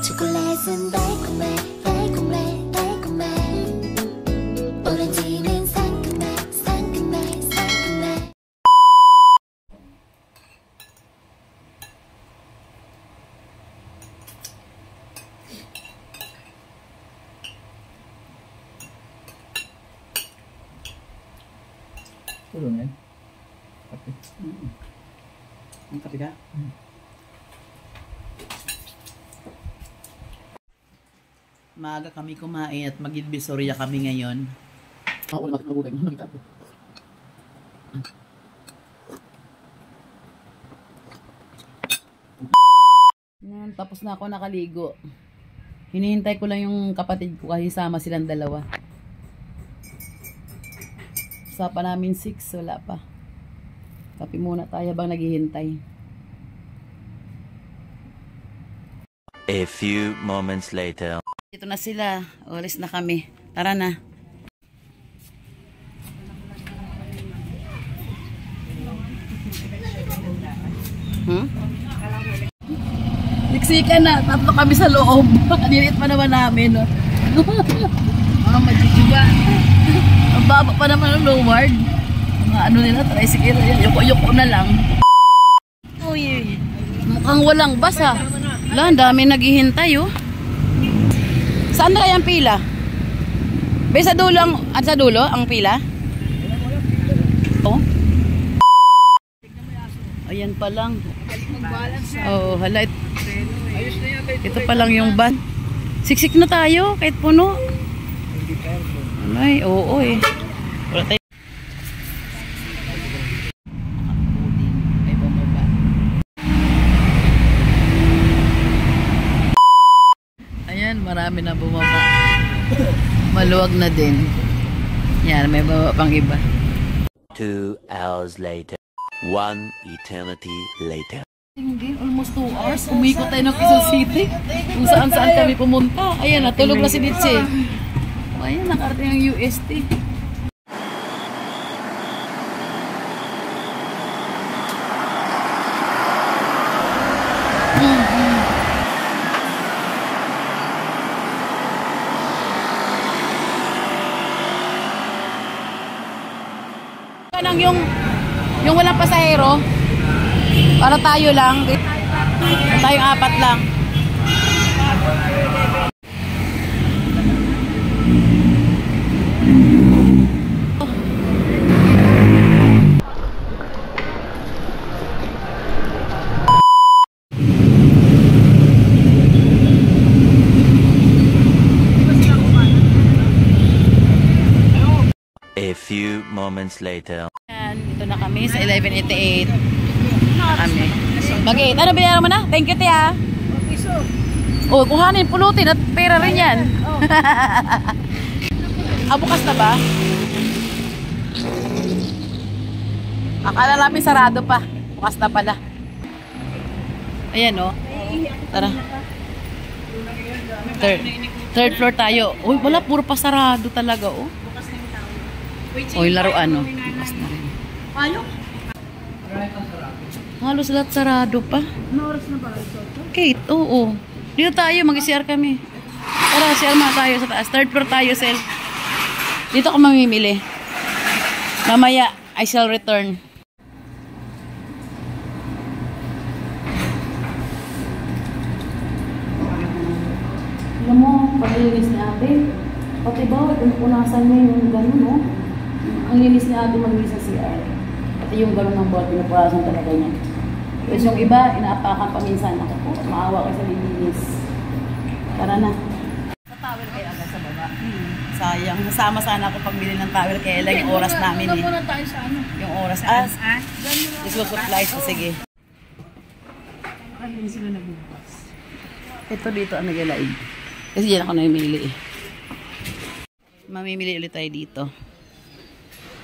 초콜릿은 달콤해 달콤해 달콤해 오렌지는 상큼해 상큼해 상큼해. Tulungan. Kape. Ang kape ka? Maaga kami kumain at mag-Divisoria kami ngayon. Wala natin magulang. Tapos na ako nakaligo. Hinihintay ko lang yung kapatid ko kasi sama silang dalawa. Usapan namin 6, wala pa. Kape muna tayo habang naghihintay. A few moments later. Dito na sila. Oras na kami. Tara na. Siksikan na. Tatlo kami sa loob. Kanilit pa naman namin. No? Majijiba. Ang baba pa naman ng lowered. Mga ano nila, tricycle. Yuko-yuko na lang. Uy, mukhang walang bus ha. Wala, ang dami naghihintay oh. Saan na kaya ang pila? Be, sa dulo ang pila? Oh. Ayan pa lang. Oh, hala. Ito pa lang yung van. Siksik na tayo kahit puno. Ay, oo eh. Wala tayo. Ayan, marami na bumaba. Maluwag na din. Yan, may baba pang iba. 2 hours later. 1 eternity later. Hindi, almost 2 hours. Umikot tayo ng Quezon City. Kung saan-saan kami pumunta. Ayan, natulog na si Ditche. Ayan, nakarating ang UST. Kanang yung walang pasahero para tayo lang. Tayong 4 lang. A few moments later. Yan, dito na kami sa 1188. Kami. Bagay, ano binayaran mo na? Thank you, Tia. Oh, kuhanin, pulutin at pera rin yan. Bukas na ba? Akala namin sarado pa. Bukas na pala. Ayan, oh. Tara. Third floor tayo. Uy, wala, puro pa sarado talaga, oh. Uy, laruan, oh. Bukas na rin. Halos lahat sarado pa. Ano oras na ba? 8, oo. Dito tayo, mag-CR kami. Tara, CR muna tayo sa taas. Third floor tayo, Sel. Dito ka mamimili. Mamaya, I shall return. Alam mo, paglinis ni ate. Pati ba, punasan niya yung gano'n, no? Ang linis ni ate mag-linis sa CR. Pati yung gano'n ng bawat pinupunasan talaga niya. Tapos yung iba, inaapakan paminsan. Ako po, maawa kayo sa linis. Tara na. Sa towel kayo agad sa baba. Sayang. Nasama sana ako pagbili ng towel kaya lang yung oras namin eh. Muna tayo sa ano? Yung oras. Isusupply ko, sige. Hindi sila nabubukas. Ito dito ang nagalaig. Kasi dyan ako namimili eh. Mamimili ulit tayo dito.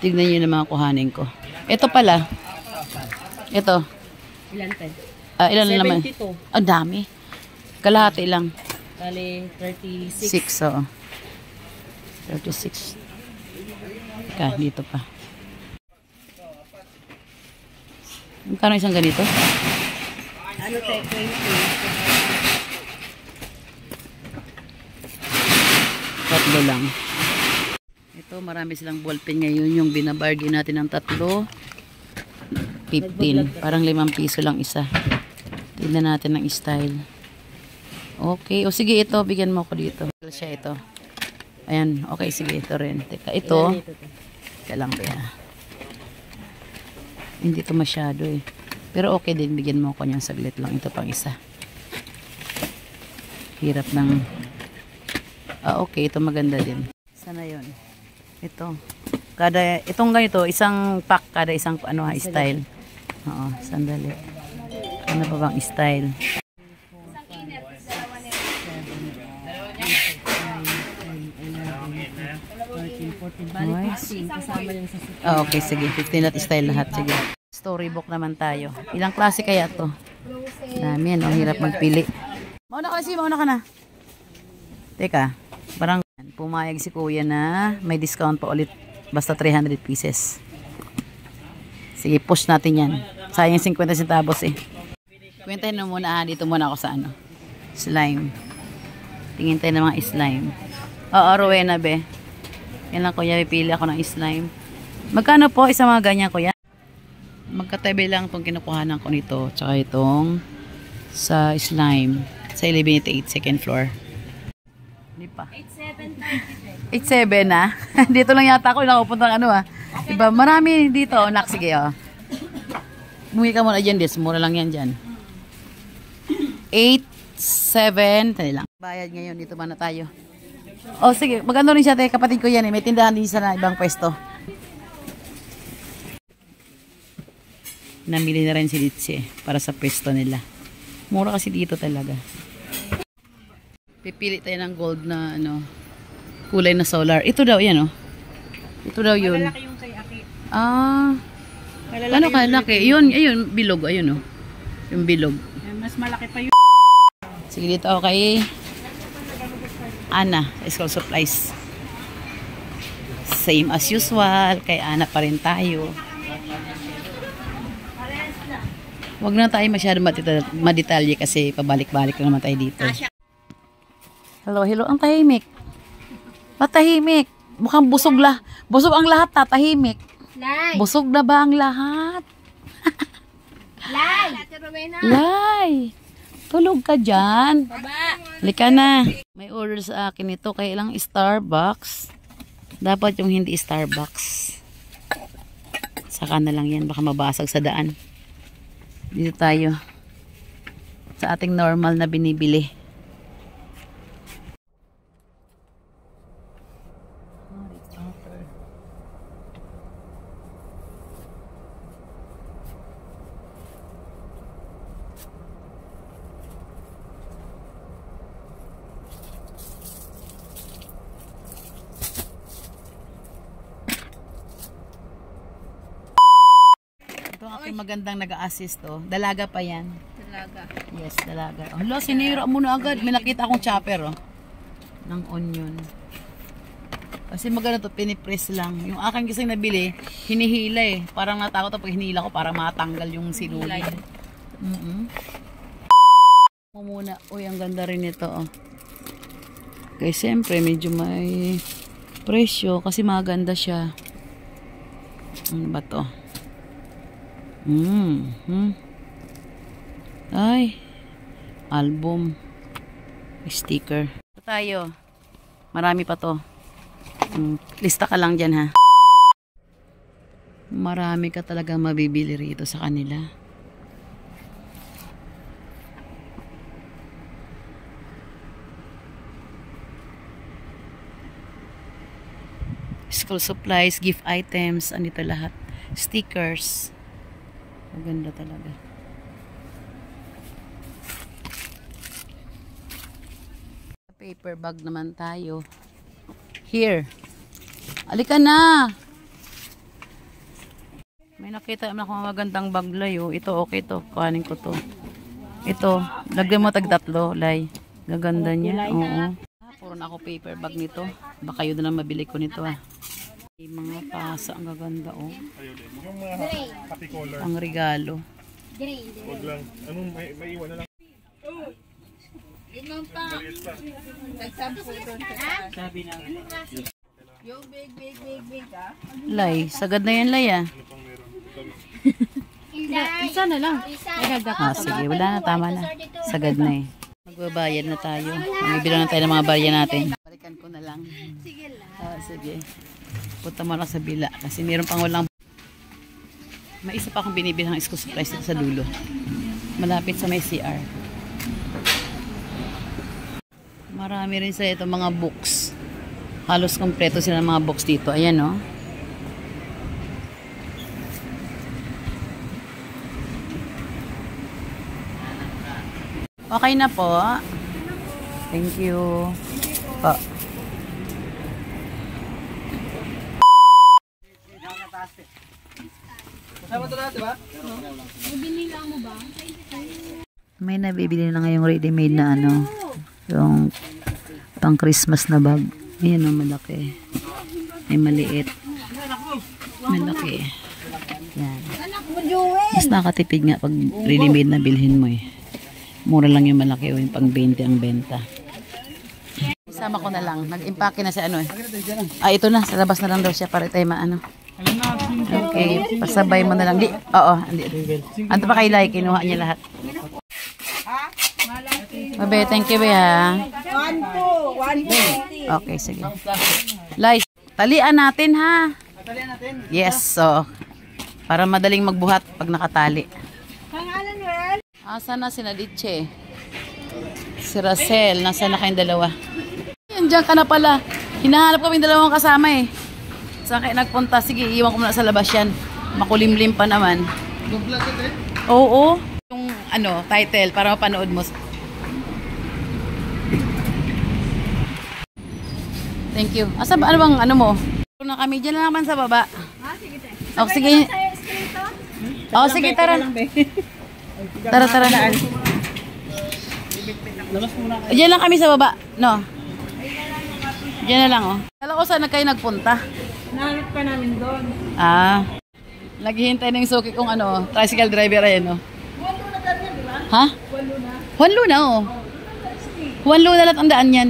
Tignan nyo na mga kuhanin ko. Ito pala. Ito. Ilan tayo? Ilan naman? 72. Ang dami. Kalahati lang. Bali, 36. 6, oo. 36. Dito pa. Magkano isang ganito? Ano tayo? 20. tatlo lang. Ito, marami silang ballpen ngayon. Yung binabargain natin ng tatlo. 15. Parang 5 piso lang isa. Tignan natin ng style. Okay. O sige, ito. Bigyan mo ko dito. Siya ito. Ayan. Okay, sige. Ito rin. Teka, ito. Teka lang kaya. Hindi ito masyado eh. Pero okay din. Bigyan mo ko niyang saglit lang. Ito pang isa. Hirap ng... okay. Ito maganda din. Sana yun. Ito. Itong ganito, isang pack kada isang style. Oo, sandali. Ano pa bang style? Okay, sige. 15 at style lahat. Sige. Storybook naman tayo. Ilang klase kaya to? Dami yan. Hirap magpili. Mauna ka na, mauna ka na. Teka. Parang pumayag si kuya na may discount pa ulit. Basta 300 pieces. Sige, push natin yan. Sayang 50 centavos eh. Kwentahin na muna. Dito muna ako sa slime. Tingin tayo ng mga slime. Oo, Rowena be. Yan lang kuya, pipili ako ng slime. Magkano po isa mga ganyan kuya? Magkatabi lang itong kinukuhanan ko nito. Tsaka itong sa slime. Sa 1188 second floor. Hindi pa. 87 na. Dito lang yata ako. Nakupunta ng Diba? Marami dito. Nak, sige Bumi ka muna dyan. Mura lang yan dyan. 87. Tali lang. Bayad ngayon. Dito muna tayo. Sige. Maganda rin siya. Kapatid ko yan eh. May tindahan din sa ibang pwesto. Namili na rin si Litsi para sa pwesto nila. Mura kasi dito talaga. Pipili tayo ng gold na kulay na solar. Ito daw yan Ito daw yun. Malalaki yung kay Aki. Ano kalaki? Yun, ayun, bilog. Ayun yung bilog. Mas malaki pa yun. Sige dito ako kay Ana, school supplies. Same as usual. Kay Ana pa rin tayo. Huwag na tayo masyado madetalye kasi pabalik-balik na naman tayo dito. Hello. Ang tahimik. Matahimik. Mukhang busog Busog ang lahat, tatahimik. Lai. Busog na ba ang lahat? Lai. Lai. Tulog ka dyan. Halika na. May order sa akin ito. Kaya ilang Starbucks. Dapat yung hindi Starbucks. Saka na lang yan. Baka mabasag sa daan. Dito tayo. Sa ating normal na binibili. Magandang nag-a-assist Dalaga pa yan. Dalaga. Yes, dalaga. Hala, sinira mo na agad. May nakita akong chopper ng onion. Kasi maganda to, pinipress lang. Yung aking gising nabili, hinihila Parang natakot pag hinila ko para matanggal yung sinuli. Muna. Uy, ang ganda rin ito Kaya siyempre, medyo may presyo kasi maganda siya. Ano ba to? Ay, album, sticker. Ito tayo. Marami pa to. Lista ka lang dyan ha. Marami ka talaga mabibili rito sa kanila. School supplies, gift items, andito lahat. Stickers. Maganda talaga. Paper bag naman tayo. Here. Alika na! May nakita na akong magandang bag, Lay. Ito, okay to. Kuhanin ko to. Ito. Lagyan mo tag-tatlo, Lay. Gaganda niya. Oo. Puro na ako paper bag nito. Baka yun na mabili ko nito May mga pasa. Ang gaganda Ang regalo. Wag lang. Anong may iwan na lang. Limang pa. Nagsampo doon sa sabi na. Yung big ah. Lay, sagad na yan, Lay ah. Isa na lang. Ah, sige, wala na, tama na. Sagad na eh. Magbabayad na tayo. Magbibilang na tayo ng mga barya natin. Balikan ko na lang. Sige lang. Ah, sige. Punta mo lang sa bila. Kasi mayroon pang walang... May isa pa akong binibilang school supplies dito sa dulo. Malapit sa may CR. Marami rin sa ito mga books. Halos kompleto sila ng mga books dito. Ayan, no? Okay na po. Thank you. Po. May nabibili na ngayong ready-made na ano. Yung pang Christmas na bag. Ayan o, malaki. May maliit. Malaki. Yan. Mas nakatipid nga pag ready-made na bilhin mo eh. Mura lang yung malaki o yung pang 20 ang benta. Isama ko na lang. Nag-impake na si ano eh. Ah, ito na. Sa labas na lang daw siya para tayo maano. Okay. Pasabay mo na lang. Di, oo. Ano pa kay Lai? Kinuha niya lahat. Babe, thank you, be ha. 1, 2. Okay, sige. Lai, talian natin ha. Talian natin? Yes, so. Para madaling magbuhat pag nakatali. Asa na si Nadiche? Si Racel, nasa na kayong dalawa? Diyan ka na pala. Hinahanap kami dalawang kasama eh. Saan kayo nagpunta? Sige, iwan ko muna sa labas yan. Makulimlim pa naman. Oo. Yung ano, title para mapanood mo. Thank you. Asa ba, ano bang ano mo? Na kami dyan na naman sa baba. Sige. Oh, sige. Oh, sige, tara. Tara. Diyan lang kami sa baba. No. Diyan na lang, oh. Kala ko saan na kayo nagpunta? Nahanap pa namin doon. Ah. Naghihintay na yung suki kong ano, tricycle driver ayan, oh. Juan Luna daan yan, di ba? Ha? Juan Luna, oh. Juan Luna lahat ang daan yan.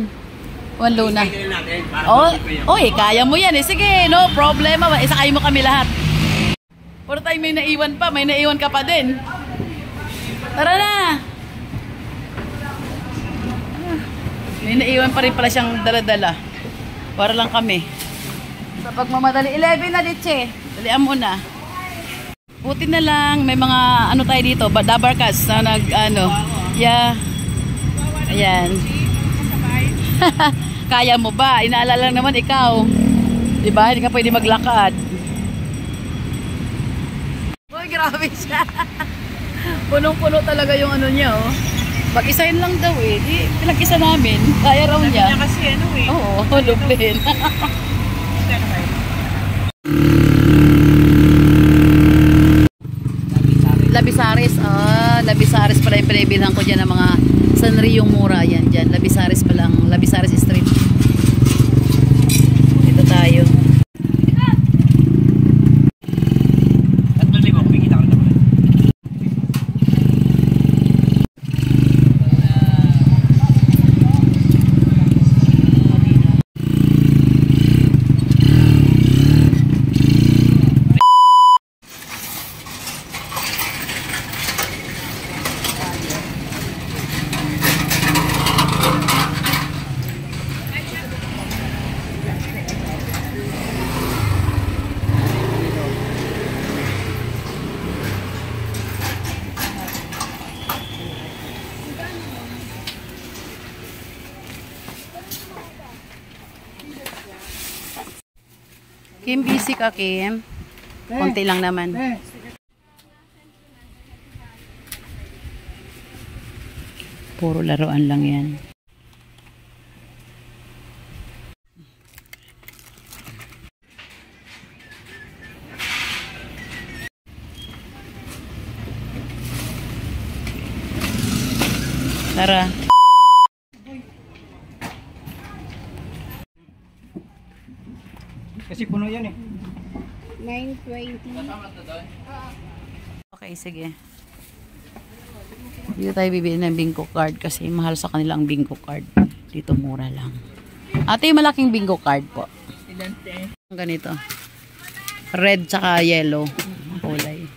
Juan Luna. Oh, oy, kaya mo yan eh. Sige, no problema. Isakay mo kami lahat. Puro tayo may naiwan pa. May naiwan ka pa din. Tara na! May naiwan pa rin pala siyang dala-dala. Para lang kami. Sa pagmamadali, 11 na Litche. Dalian mo na. Buti na lang, may mga ano tayo dito, dabarkas na nag-ano. Yeah. Ayan. Kaya mo ba? Inaalala lang naman ikaw. Diba? Hindi ka pwede maglakad. Uy, grabe siya. Punong-puno talaga yung ano niya, oh. Pag-isahin lang daw eh. Di, pinag-isa namin. Kaya raw niya. Sabi niya kasi ano eh. Oo, lublin. Labisaris. Ah, Labisaris pala yung pinabilhan ko dyan ng mga Sanriong mura. Yan dyan. Labisaris pa lang. Labisaris Street. Dito tayo. Kim, busy ka, Kim? Konti lang naman. Puro laruan lang yan. Tara. Kasi puno yan eh. 9:20. Okay, sige. Dito tayo bibili ng bingo card kasi mahal sa kanila ang bingo card. Dito mura lang. Ate, yung malaking bingo card po. Ganito. Red tsaka yellow. Kulay.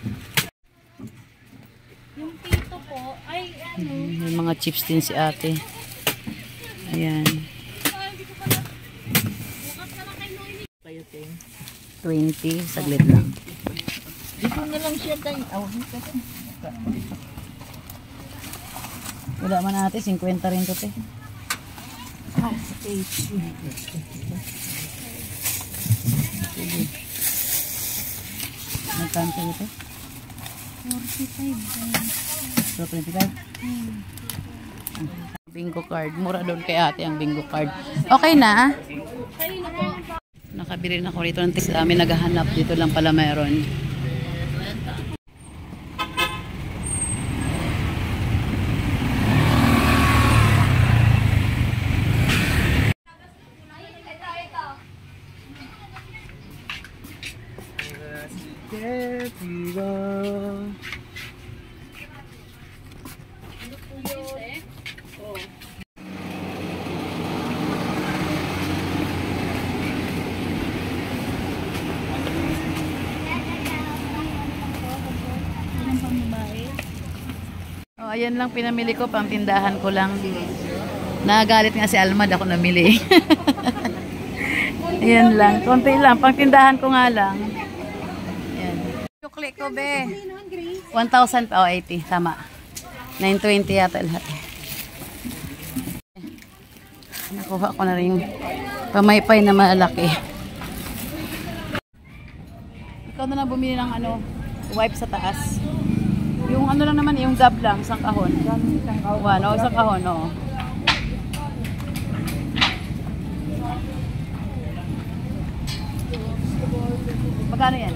Yung pito po, ay ano? May mga chips din si ate. Ayan. 20. Saglit lang. Dito na lang siya tayo. Wala man ate. 50 rin to te. Magkano sa'yo ito? 45. So, 25? Bingo card. Mura doon kay ate ang bingo card. Okay na? Nakabili na ako rito ng tips. Dami naghahanap. Dito lang pala mayroon. Oh, ayan lang pinamili ko, pangtindahan ko lang. Nagalit nga si Almad, ako namili. Ayan lang, konti lang, pangtindahan ko nga lang. Ayan. Chukli ko be. 1,000 pa, 80, tama. 920 yata lahat. Nakuha ko na rin pamaypay na malaki. Ikaw na lang bumili ng ano, wipe sa taas. Yung ano lang naman, yung gab lang, isang kahon. Isang kahon, oo. Magkano yan?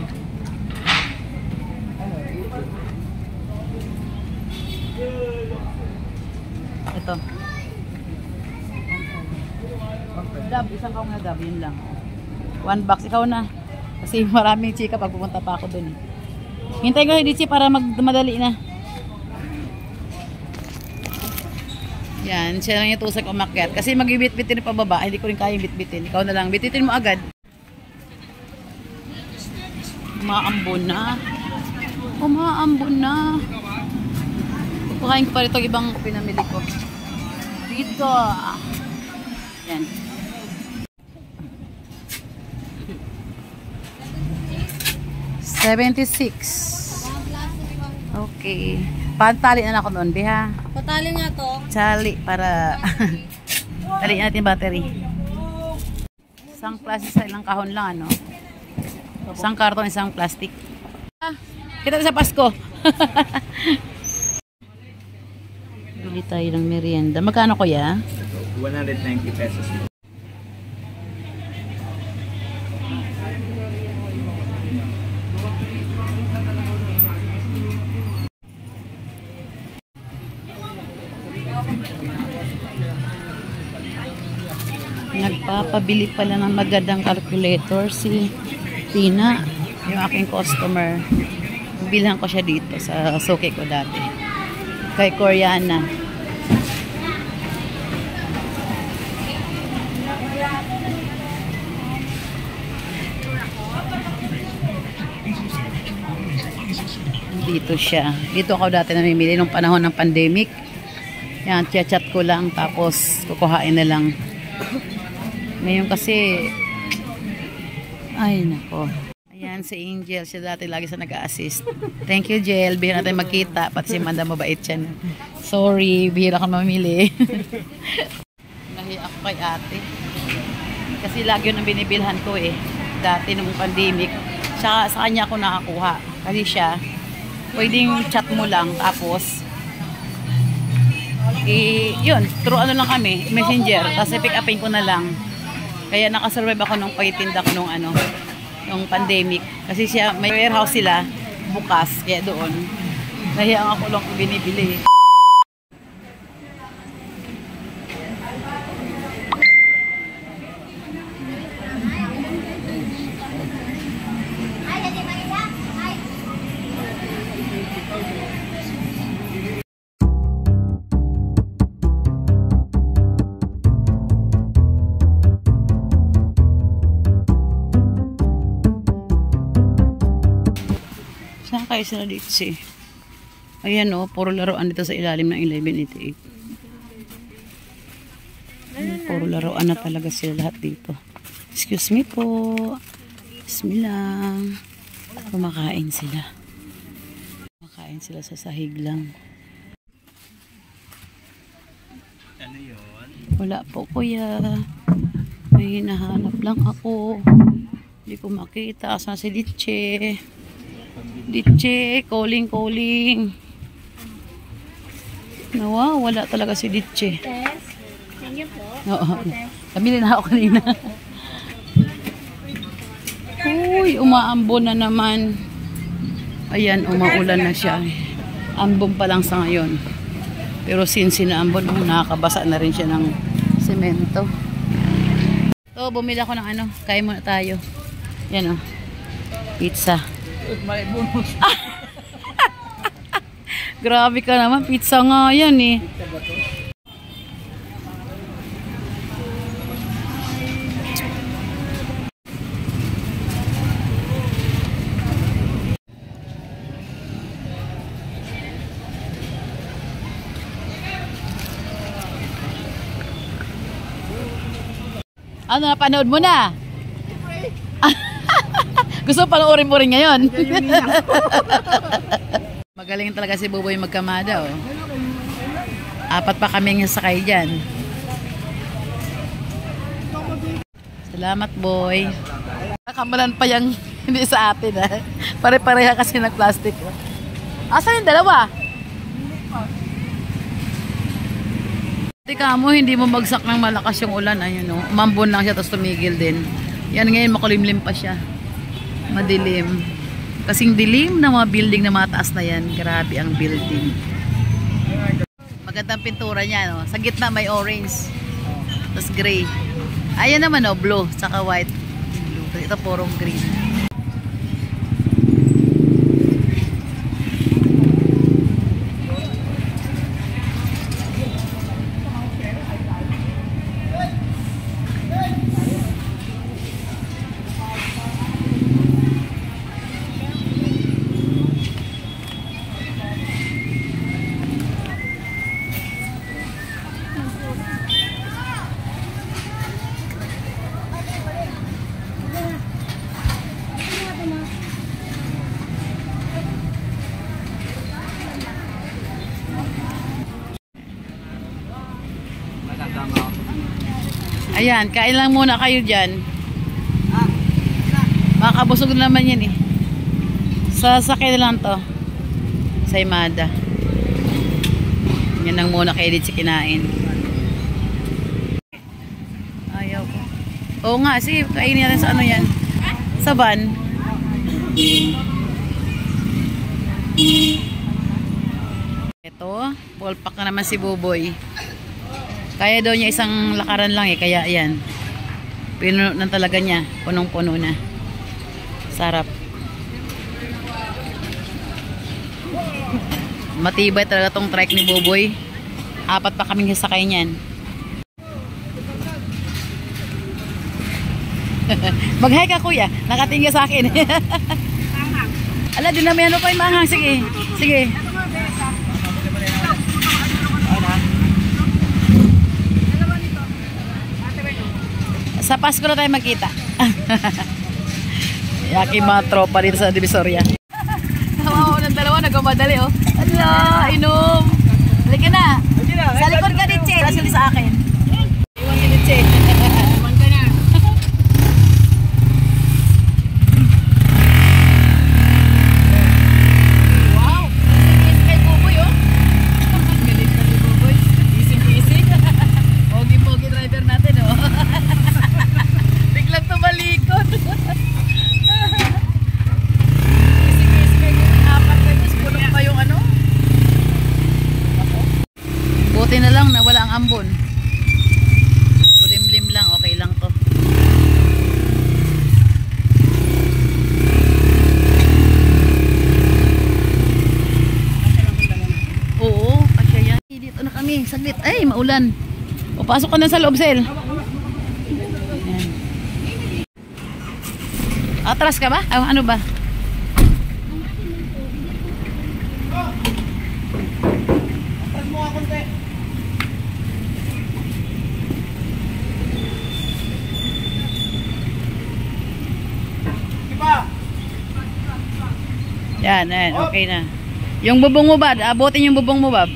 Ito. Dab, isang kahon na dab, yun lang. 1 box, ikaw na. Kasi maraming chika pag pupunta pa ako dun. Hintay ko si Dichi para madali na. Yan, siya lang yung tusak umakyat. Kasi mag-ibit-bitin pa baba, hindi ko rin kayang bit-bitin. Ikaw na lang, bititin mo agad. Umaambon na. Umaambon na. Pagpakain ko pa rin itong ibang pinamili ko. Dito. Yan. $76. Okay. Pantali na ako noon, biha. Patali nga to. Tali para taliin natin battery. Isang plastic sa ilang kahon lang, ano? Isang karton, isang plastic. Kita sa Pasko. Bili tayo ng merienda. Magkano kuya? 190 pesos. Nagpapabili pala ng magandang calculator si Tina, yung aking customer. Bilhan ko siya dito sa suki ko dati. Kay Koreana. Dito siya. Dito ako dati namimili nung panahon ng pandemic. Yan, chat ko lang tapos kukuhain na lang. Ngayon kasi ay nako. Ayan si Angel, siya dati lagi sa nag-a-assist. Thank you, Jel. Bihira natin magkita. Pati si Manda mabait siya. Sorry, bihira ka mamili. Nahiya ako kay ate. Kasi lagi yun ang binibilhan ko eh. Dati nung pandemic. Sa kanya ako nakakuha. Kasi siya, pwedeng chat mo lang. Tapos, yun, through ano lang kami, messenger. Tapos pick upin ko na lang. Kaya nakasurvive ako nung pagtitinda ko nung ano, nung pandemic. Kasi siya, may warehouse sila bukas. Kaya doon, nahiya ako lang kung binibili. kaya sila dito si. Ayan o, puro laruan dito sa ilalim ng 1188. Puro laruan na talaga sila lahat dito. Excuse me po. Bismillah. Kumakain sila. Kumakain sila sa sahig lang. Ano yun? Wala po kuya. May hinahanap lang ako. Hindi ko makita. Asan si Ditche? Ditche, calling. Wala talaga si Ditche. Thank you po. Oo. Kamili na ako kanina. Uy, umaambon na naman. Ayan, umaulan na siya. Ambon pa lang sa ngayon. Pero since sinaambon, nakakabasa na rin siya ng semento. So, bumili ako ng ano. Kain muna tayo. Yan o. Pizza. Grabe ka naman. Pizza nga yan eh. Ano, napanood mo na? Gusto panoorin mo rin ngayon? Magaling talaga si Buboy magkamada, oh. 4 pa kaming sakay dyan. Salamat, boy. Nakamalan pa yung hindi sa atin, ha? Pare-pareha kasi ng plastic. Asan yung dalawa? Tika mo, hindi mo bagsak ng malakas yung ulan. Ayun, no? Umambon lang siya, tapos tumigil din. Yan ngayon, makulimlim pa siya. Madilim. Kasing dilim ng mga building na mga taas na yan. Grabe ang building. Magandang pintura niya, no? Sa gitna may orange. Tapos gray. Ayan naman, no? Blue, saka white. Blue. Ito purong green. Ayan, kain lang muna kayo dyan. Makakabusog naman yan eh. Sasakay lang to. Sa Imada. Yan lang muna kayo dito sa kinain. Ayaw ko. Oo nga, sige, kainin natin sa ano yan. Sa van. Ito, full pack na naman si Buboy. Kaya daw niya isang lakaran lang eh, kaya yan. Pinuno na talaga niya, punong-puno na. Sarap. Matibay talaga tong trike ni Buboy. 4 pa kaming sasakay niyan. Mag-hi ka kuya, nakatingin sa akin. Ala, din naman ano pa yung manghang. Sige, sige. Sa Pasko na tayo magkita. Yakin mga tropa dito sa Divisoria. Tawa ko ng dalawa, nagmamadali oh. Ala, inom. Halika na. Sa likod ka, Ditche. Kasi sa akin. Iwan si Ditche. Iwan ka na. Wow. Ising-ising kay Buboy oh. Galit na ni Buboy. Ising-ising. Pogi-pogi driver natin oh. Biglang tumalikod. Ising-ising kay Buboy. 4 kayo. Punong pa yung ano. Buti na lang na wala ang ambon. Kulimlim lang, okay lang to. Oo, kasya yan. Dito na kami, saglit. Ay, maulan. O, pasok ka na sa loob, Sel. Ayan. Atras ka ba? Ano ba? Yan, okay na. Yung bubong mo ba? Abutin yung bubong mo ba?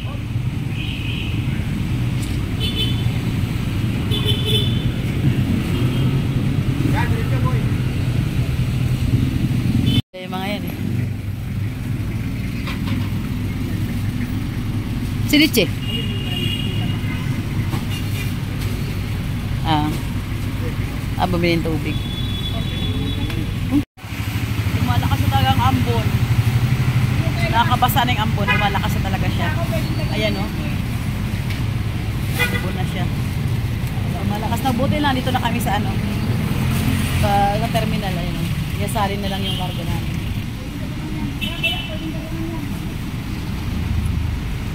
Yung mga yan eh. Siliche. Bumili ng tubig. Lumalakas na talaga ang ambon. Nakakabasa na yung ambon. Lumalakas na talaga siya. Ayan o. Ambon na siya. Lumalakas na. Buti lang. Dito na kami sa ano. Sa terminal. Ayan o. Yasalin na lang yung cargo namin.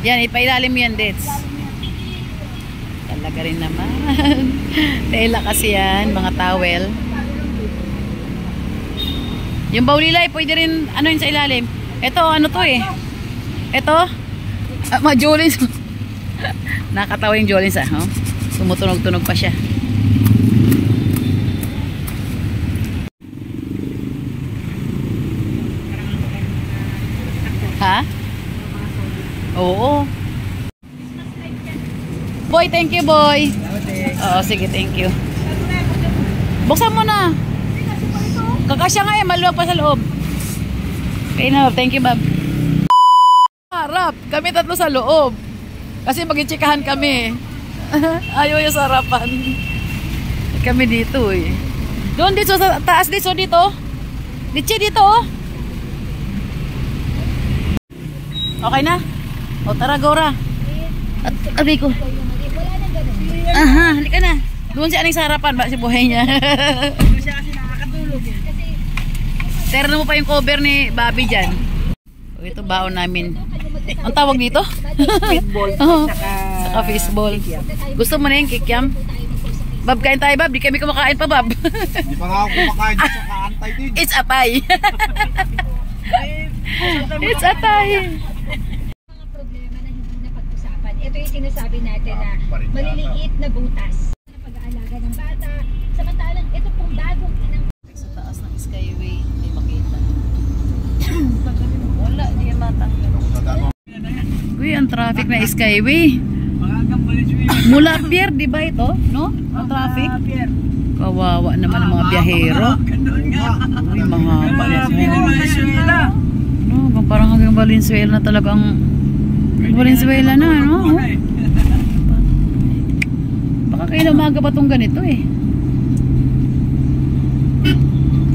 Yan. Ipailalim yan, Dets. Talaga rin naman. Tela kasi yan, mga towel. Yung bawlilay, pwede rin, ano yun sa ilalim? Ito, ano to eh? Ito? Mga Jolins. Nakatawa yung Jolins ah. Oh? Tumutunog-tunog pa siya. Ha? Oo. Boy, thank you, boy. Oo, sige, thank you. Buksan mo na. Kakasya nga eh, maluwag pa sa loob. Okay na, thank you, Bob. Harap, kami tatlo sa loob. Kasi mag-chikahan kami. Ayaw yung sarapan. Kami dito eh. Doon dito sa taas dito, dito. Dito oh. Okay na? O tara, Gora. At abi ko. Aha, halika na. Doon siya aning sarapan ba si buhay niya. Doon siya kasi nakakatulog eh. Terno mo pa yung cover ni Bobby dyan. O, ito baon namin. Ang tawag dito? Fishball. Saka fishball. Gusto mo na yung kikiam? Bob, kain tayo, Bob. Di kami kumakain pa, Bob. Hindi pa nga ako kumakain sa kaantay din. It's a pie. It's a pie. Mga problema na hindi napag-usapan. Ito yung sinasabi natin na maliliit na butas na pag-aalaga ng bata. Samantalang ito pong bagong inang Sa taas ng Skyway, hindi makita. Wala, hindi yung matanggal. Uy, ang traffic na Skyway. Mula Pier, di ba ito? No? Ang traffic? Kawawa naman ang mga biyahero. Uy, mahaba. No, parang hanggang Valenzuela na talagang Valenzuela na, no? Baka kailan umaga pa itong ganito eh.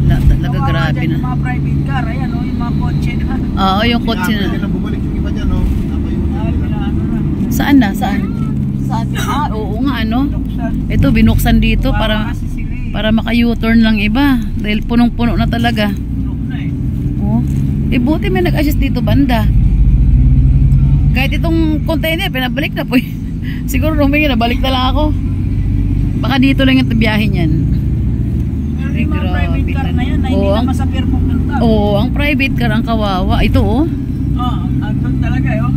Talaga grabe na. Mga private car, ayan o, yung mga kotse na. Oo, yung kotse na. Bumalik yung iba dyan, no? Saan na? Saan? Oo nga, ano? Ito, binuksan dito para maka-U-turn lang iba. Dahil punong-puno na talaga. Oh. Buti may nag-assist dito banda. Kahit itong container, pinabalik na po. Siguro humingi, nabalik na lang ako. Baka dito lang yung biyahe niyan. Pero yung mga private car na yan, na hindi naman sa pier pupunta. Oo, ang private car ang kawawa. Ito oh. Oo, andun talaga yun.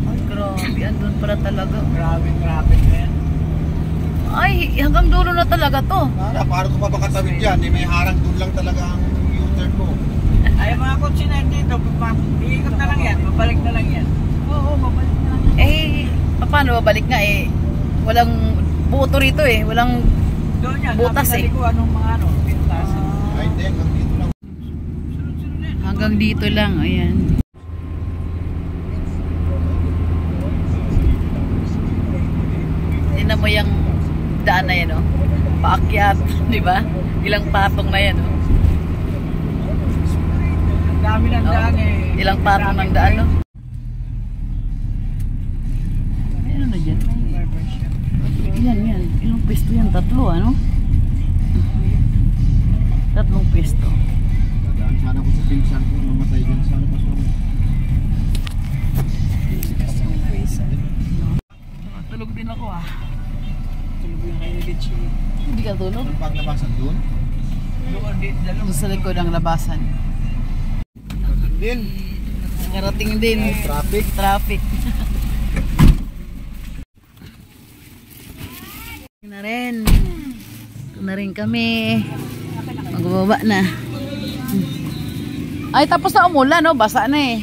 Ay, grabe. Andun pala talaga. Grabe na yan. Ay, hanggang dulo na talaga to. Paano ko pa makatawid dyan? May harang doon lang talaga ang U-turn ko. Ay, mga kotse na dito, iikot na lang yan, babalik na lang yan. Oo, babalik na lang yan. Paano babalik nga eh? Walang buto rito eh. Walang Doon yan, butas eh. ko anong mga ano, pintas. Ay, hindi. Hanggang dito lang. Hanggang dito lang, ayan. Tingnan mo yung daan na yan, oh. Paakyat, di ba? Ilang patong na yan, oh. Ang dami ng daan eh. Ilang patong ng daan, no? May ano na dyan? Yan. Ilang pwesto yan? Tatlo, ano? Tatlong pwesto. Dadaan sana ko sa pinsan ko. Namatay dyan sana pa siya. Tulog din ako ah. Tulog yung kayo ni Litchi. Hindi ka tulog? Ano pang nabasan doon? Doon din, dalawa. Sa likod ang labasan. Din. Nakarating din. Traffic. Ito na rin kami. Magbaba na. Ay, tapos na umulan, no? Basa na eh.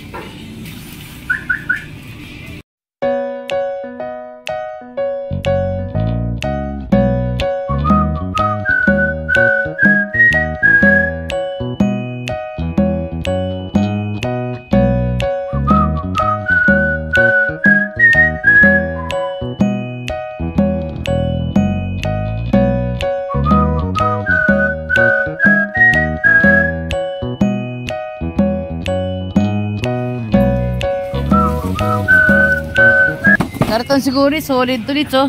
Karton siguro, solid to dito.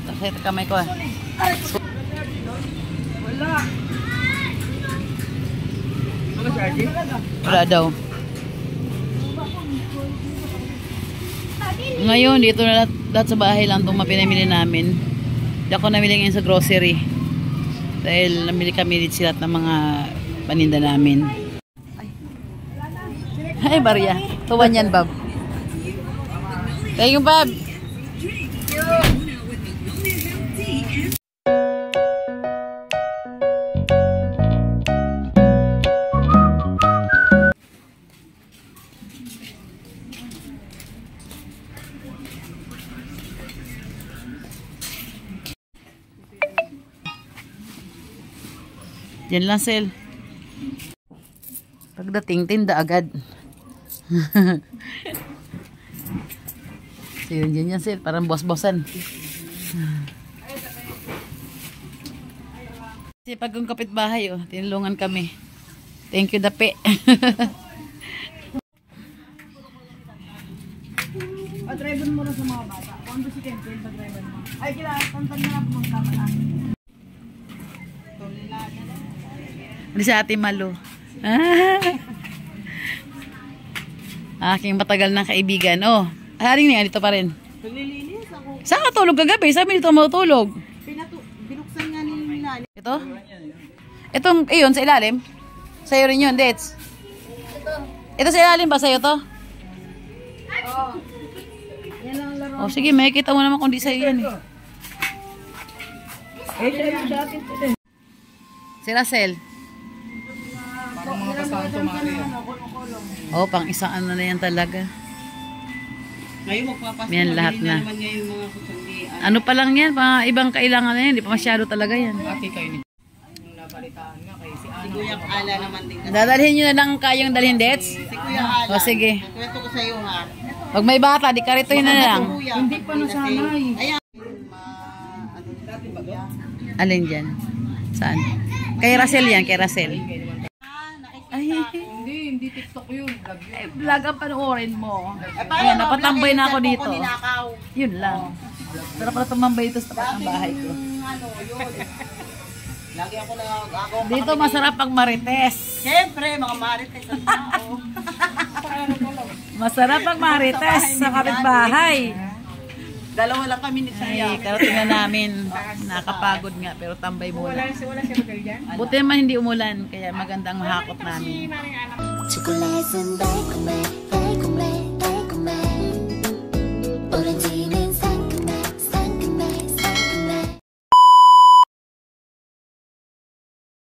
Sakit kamay ko ah. Wala daw. Ngayon, dito na lahat sa bahay lang itong mapinamili namin. Hindi ako namili ngayon sa grocery. Dahil namili kami dito sila ng mga paninda namin. Ay, Maria. Tuwan yan, Bob. Thank you, Bob. Yan lang, Sel. Pagdating, tinda agad. So, yun yan, Sel. Parang boss-bossan. Kasi pag yung kapitbahay, oh, tinulungan kami. Thank you, Dape. Pa-drive mo na sa mga bata. Kung ano si Kenton, pa-drive mo. Ay, kailangan, tantan na lang pumunta ka na. Hindi si Ate Malu. Aking matagal na kaibigan. Oh, haring niya, dito pa rin. Naglilinis ako. Saan ka tulog kagabi? Sabi dito matutulog. Binuksan nga ni Nani. Ito? Itong, iyon, sa ilalim? Sa'yo rin yun, Dets? Ito sa ilalim ba? Sa'yo to? Oo. Yan ang laro. Oh, sige, may kita mo naman kung di sa'yo yan. Sa atin ito din. Si Russell. Parang mga kasama sa Maria. Oh, pang isang ano na yan talaga. Ngayon magpapasok. Yan, lahat na. Naman niya yung mga kusandian. Ano pa lang yan? Mga ibang kailangan na yan. Hindi pa masyado talaga yan. Ate kayo ni. Yung nabalitaan nga kay si Si Kuya Ala naman din. Dadalhin nyo na lang kayong dalhin, Dets? Si Kuya Ala. O, sige. Kwento ko sa iyo ha. Pag may bata, di karito yun na lang. Hindi pa nasanay. Ayan. Alin dyan? Saan? Kay Russell yan, kay Russell. Ay, Hindi TikTok yun. Vlog yun. ay, vlog ang panoorin mo. Ayan, napatambay na ako dito. Yun lang. Pero pala tumambay ito sa tapat ng bahay ko. Lagi ako nag-agaw. Dito masarap ang marites. Siyempre, mga marites ang tao. Masarap ang marites sa kapitbahay. Dalawa lang kami ni Saya. Ay, karating na namin. Nakapagod nga, pero tambay muna. Wala siya magal dyan? Buti naman hindi umulan, kaya magandang mahakot namin. 초콜릿은 달콤해